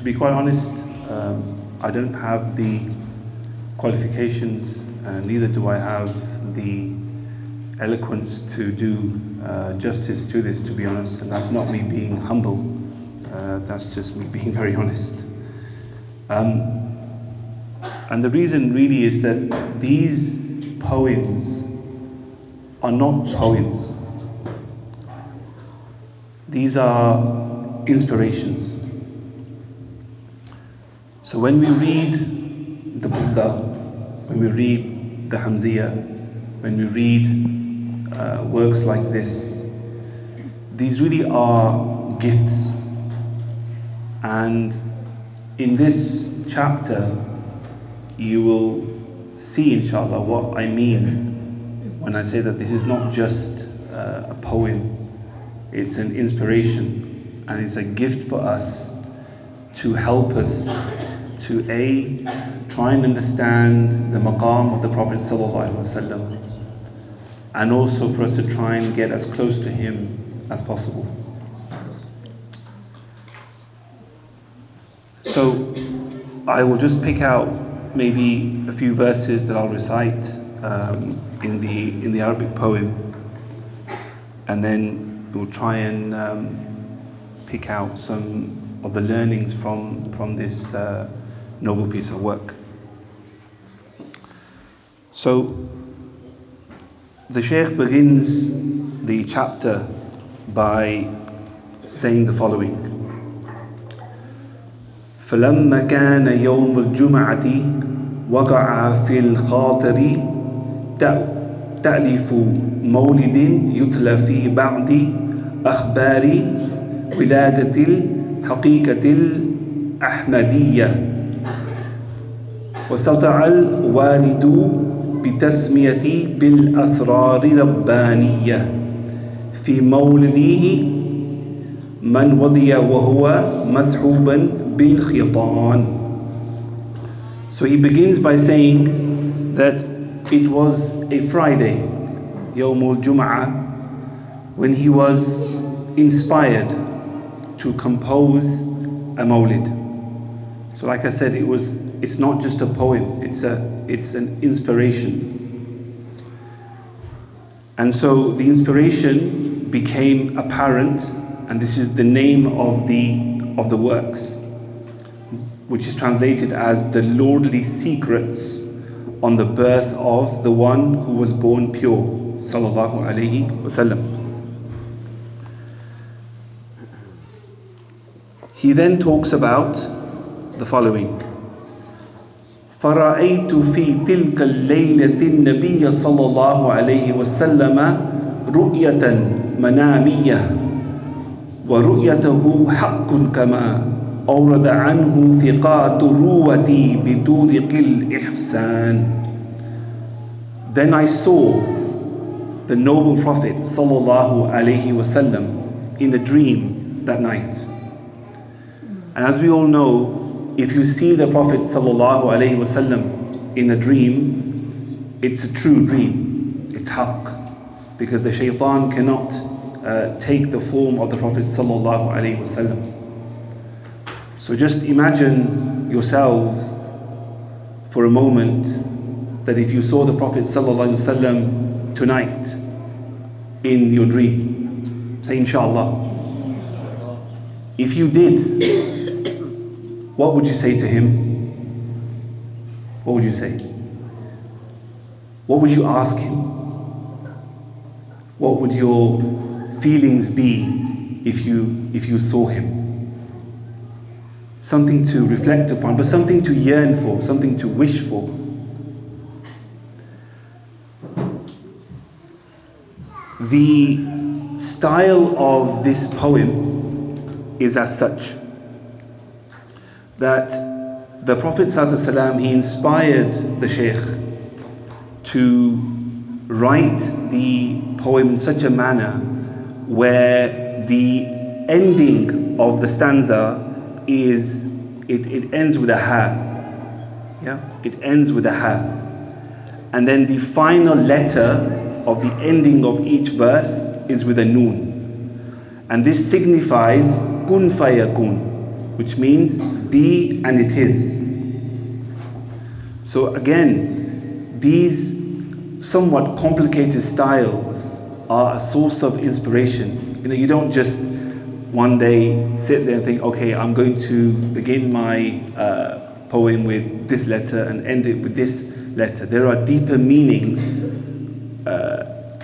To be quite honest, I don't have the qualifications, neither do I have the eloquence to do justice to this, to be honest. And that's not me being humble, that's just me being very honest. And the reason really is that these poems are not poems. These are inspirations. So when we read the Buddha, when we read the Hamziya, when we read works like this, these really are gifts. And in this chapter, you will see, inshallah, what I mean when I say that this is not just a poem, it's an inspiration, and it's a gift for us to help us to try and understand the maqam of the Prophet ﷺ, and also for us to try and get as close to him as possible. So I will just pick out maybe a few verses that I'll recite in the Arabic poem, and then we'll try and pick out some of the learnings from this noble piece of work. So the Shaykh begins the chapter by saying the following: فلما كان يوم الجمعة وقع في الخاطر تأليف مولد يتلى في بعض أخبار ولادة الحقيقة الأحمدية، واستطاع الوارد بتسمية بالأسرار الربانية في مولده من وضي وهو مسحوبا بالخيطان. So he begins by saying that it was a Friday, Yawmul Jum'ah, when he was inspired to compose a Mawlid. So like I said, it's not just a poem, it's an inspiration. And so the inspiration became apparent, and this is the name of the works, which is translated as the lordly secrets on the birth of the one who was born pure, sallallahu alayhi wasallam. He then talks about the following: فرأيت في تلك الليلة النبي صلى الله عليه وسلم رؤية منامية ورؤيته حق كما أورد عنه ثقات روتي بطرق الإحسان. Then I saw the noble Prophet sallallahu alaihi wasallam in a dream that night. And as we all know, if you see the Prophet sallallahu alaihi wasallam in a dream, it's a true dream, it's haqq, because the shaitan cannot take the form of the Prophet sallallahu alaihi wasallam. So just imagine yourselves for a moment that if you saw the Prophet ﷺ tonight in your dream, say inshallah. If you did, what would you say to him? What would you say? What would you ask him? What would your feelings be if you saw him? Something to reflect upon, but something to yearn for, something to wish for. The style of this poem is as such that the Prophet ﷺ, he inspired the Shaykh to write the poem in such a manner where the ending of the stanza is, it ends with a ha. Yeah, it ends with a ha. And then the final letter of the ending of each verse is with a noon. And this signifies kun fayakun, which means be and it is. So again, these somewhat complicated styles are a source of inspiration. You don't just one day sit there and think, okay, I'm going to begin my poem with this letter and end it with this letter. There are deeper meanings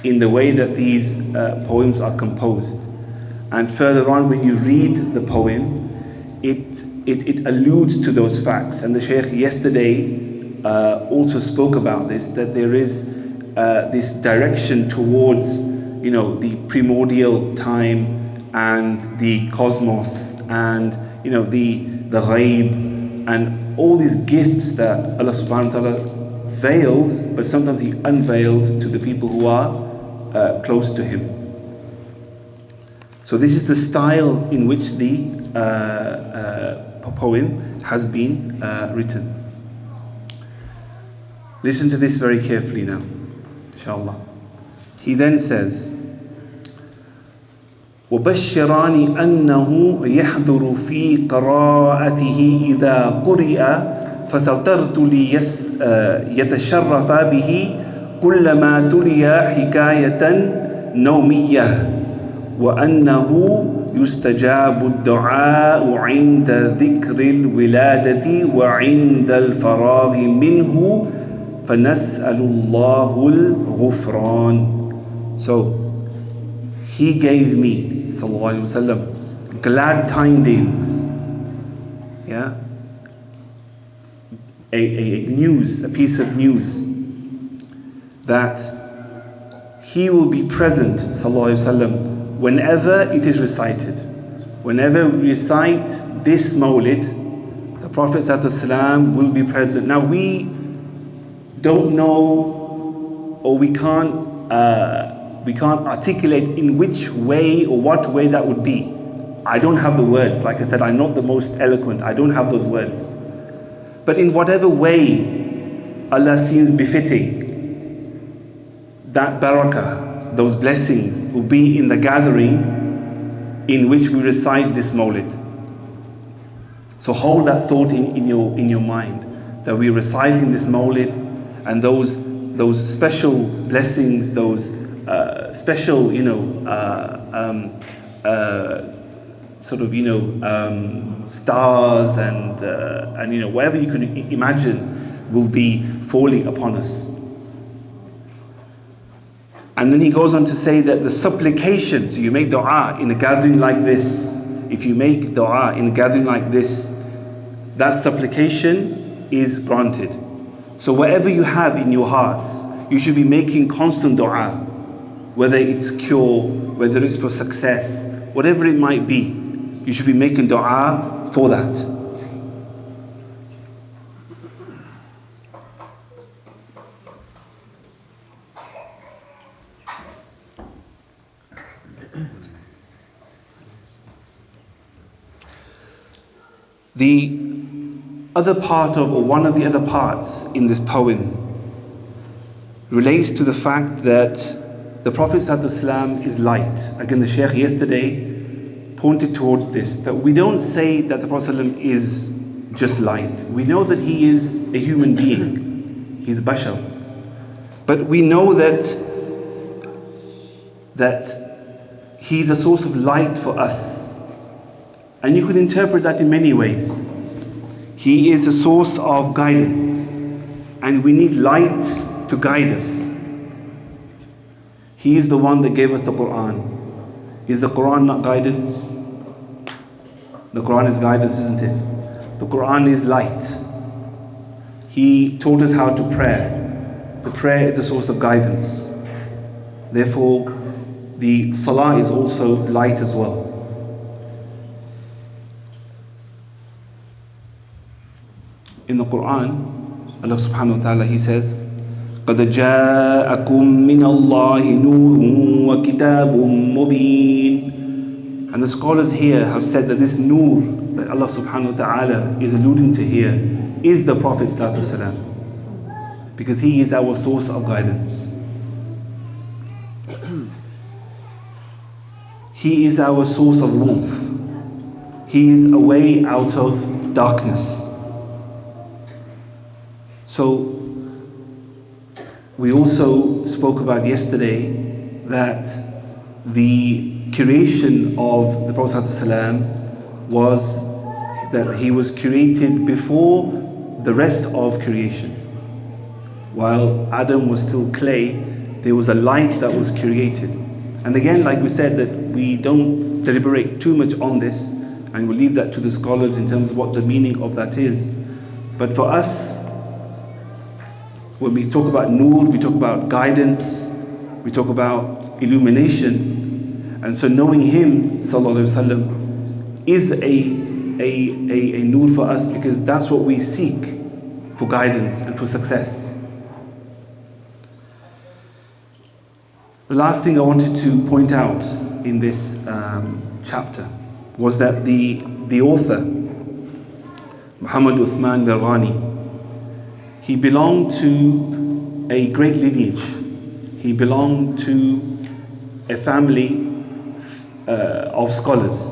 in the way that these poems are composed. And further on, when you read the poem, it alludes to those facts. And the Shaykh yesterday also spoke about this, that there is this direction towards, the primordial time and the cosmos and, the ghaib and all these gifts that Allah subhanahu wa ta'ala veils, but sometimes He unveils to the people who are close to Him. So this is the style in which the poem has been written. Listen to this very carefully now, inshallah. He then says, وَبَشِّرَانِ أَنَّهُ يَحْضُرُ فِي قِرَاءَتِهِ إِذَا قُرِئَ فَسَتَرْتُ لِيَتَشَرَّفَ بِهِ كُلَّمَا تُلِيَ حِكَايَةً نَوْمِيَّةً وأنه يستجاب الدعاء عند ذكر الولادة وعند الفراغ منه فنسأل الله الغفران. So he gave me sallallahu alaihi wasallam glad tidings, a piece of news that he will be present sallallahu alaihi wasallam whenever it is recited. Whenever we recite this Mawlid, the Prophet ﷺ will be present. Now we don't know, or we can't articulate in which way or what way that would be. I don't have the words. Like I said, I'm not the most eloquent. I don't have those words. But in whatever way Allah seems befitting, that barakah, those blessings will be in the gathering in which we recite this Mawlid. So hold that thought in your mind, that we're reciting this Mawlid, and those special blessings, those special stars and whatever you can imagine will be falling upon us. And then he goes on to say that the supplication, so you make dua in a gathering like this, if you make dua in a gathering like this, that supplication is granted. So whatever you have in your hearts, you should be making constant dua, whether it's cure, whether it's for success, whatever it might be, you should be making dua for that. The other part of, or one of the other parts in this poem relates to the fact that the Prophet ﷺ is light. Again, the Shaykh yesterday pointed towards this, that we don't say that the Prophet ﷺ is just light. We know that he is a human being. He's bashar. But we know that he's a source of light for us. And you could interpret that in many ways. He is a source of guidance, and we need light to guide us. He is the one that gave us the Quran. Is the Quran not guidance? The Quran is guidance, isn't it? The Quran is light. He taught us how to pray. The prayer is a source of guidance. Therefore, the Salah is also light as well. In the Quran, Allah subhanahu wa ta'ala, He says, قَدْ جَاءَكُم مِّنَ اللَّهِ نُورٌ وَكِتَابٌ مُبِينٌ. And the scholars here have said that this nur that Allah subhanahu wa ta'ala is alluding to here is the Prophet sallallahu alaihi wasallam, because he is our source of guidance. He is our source of warmth. He is a way out of darkness. So we also spoke about yesterday that the creation of the Prophet ﷺ was that he was created before the rest of creation. While Adam was still clay, there was a light that was created. And again, like we said, that we don't deliberate too much on this, and we'll leave that to the scholars in terms of what the meaning of that is. But for us, when we talk about nur, we talk about guidance, we talk about illumination. And so knowing him, sallallahu alaihi wasallam, is a nur for us, because that's what we seek for guidance and for success. The last thing I wanted to point out in this chapter was that the author, Muhammad Uthman Birrani, he belonged to a great lineage. He belonged to a family of scholars.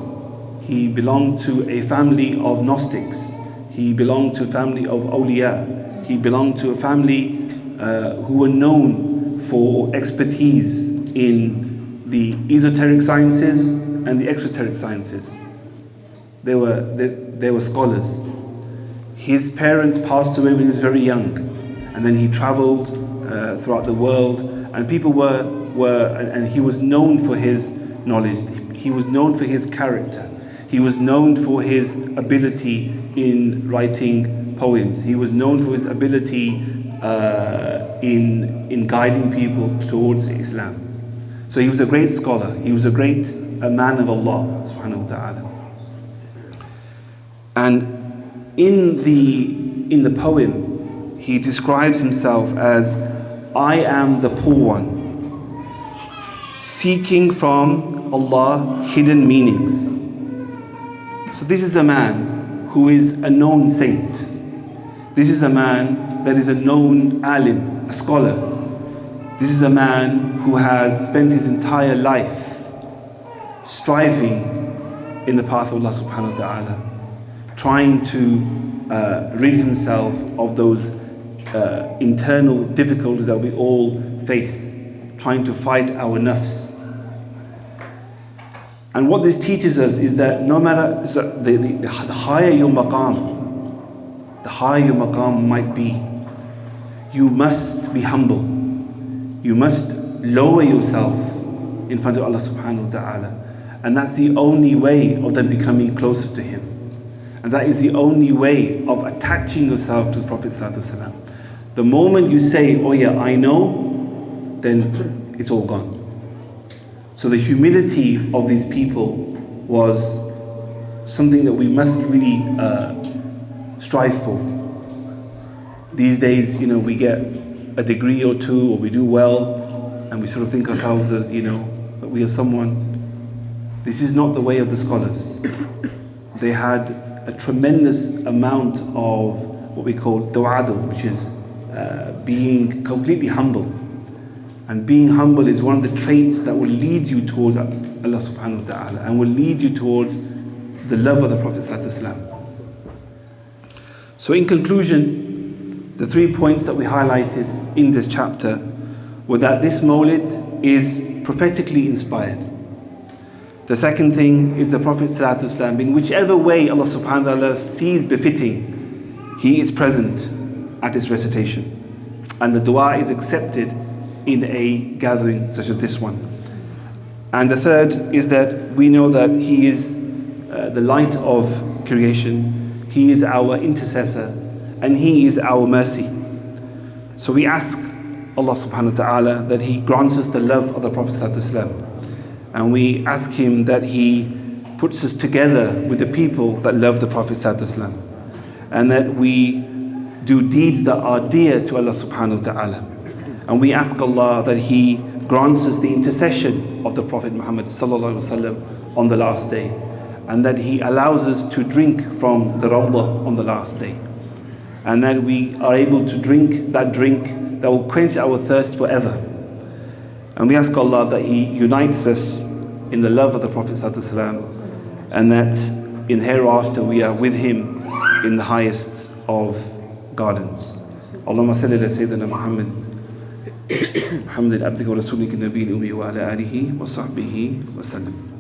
He belonged to a family of Gnostics. He belonged to a family of awliya. He belonged to a family who were known for expertise in the esoteric sciences and the exoteric sciences. They were scholars. His parents passed away when he was very young, and then he traveled throughout the world, and people and he was known for his knowledge. He was known for his character. He was known for his ability in writing poems. He was known for his ability in guiding people towards Islam. So he was a great scholar. He was a man of Allah subhanahu wa ta'ala. And in the poem, he describes himself as, I am the poor one, seeking from Allah hidden meanings. So this is a man who is a known saint. This is a man that is a known alim, a scholar. This is a man who has spent his entire life striving in the path of Allah subhanahu wa ta'ala, trying to rid himself of those internal difficulties that we all face, trying to fight our nafs. And what this teaches us is that no matter, the higher your maqam, the higher your maqam might be, you must be humble. You must lower yourself in front of Allah subhanahu wa ta'ala. And that's the only way of them becoming closer to him. And that is the only way of attaching yourself to the Prophet ﷺ. The moment you say, oh yeah, I know, then it's all gone. So the humility of these people was something that we must really strive for. These days, we get a degree or two, or we do well, and we sort of think ourselves as, that we are someone. This is not the way of the scholars. They had a tremendous amount of what we call Duaa, which is being completely humble. And being humble is one of the traits that will lead you towards Allah subhanahu wa ta'ala, and will lead you towards the love of the Prophet ﷺ. So in conclusion, the 3 points that we highlighted in this chapter were that this Mawlid is prophetically inspired. The second thing is the Prophet ﷺ, in whichever way Allah subhanahu wa ta'ala sees befitting, he is present at its recitation. And the dua is accepted in a gathering such as this one. And the third is that we know that he is the light of creation, he is our intercessor, and he is our mercy. So we ask Allah subhanahu wa ta'ala that he grants us the love of the Prophet ﷺ. And we ask him that he puts us together with the people that love the Prophet ﷺ, and that we do deeds that are dear to Allah subhanahu wa ta'ala. And we ask Allah that he grants us the intercession of the Prophet Muhammad sallallahu alaihi wasallam on the last day, and that he allows us to drink from the Rawdah on the last day, and that we are able to drink that drink that will quench our thirst forever. And we ask Allah that he unites us in the love of the Prophet ﷺ, and that in hereafter we are with him in the highest of gardens. Allahumma salli ala Sayyidina Muhammad Muhammad abdika wa rasulika nabiyil ummi wa ala alihi wa sahbihi wa sallam.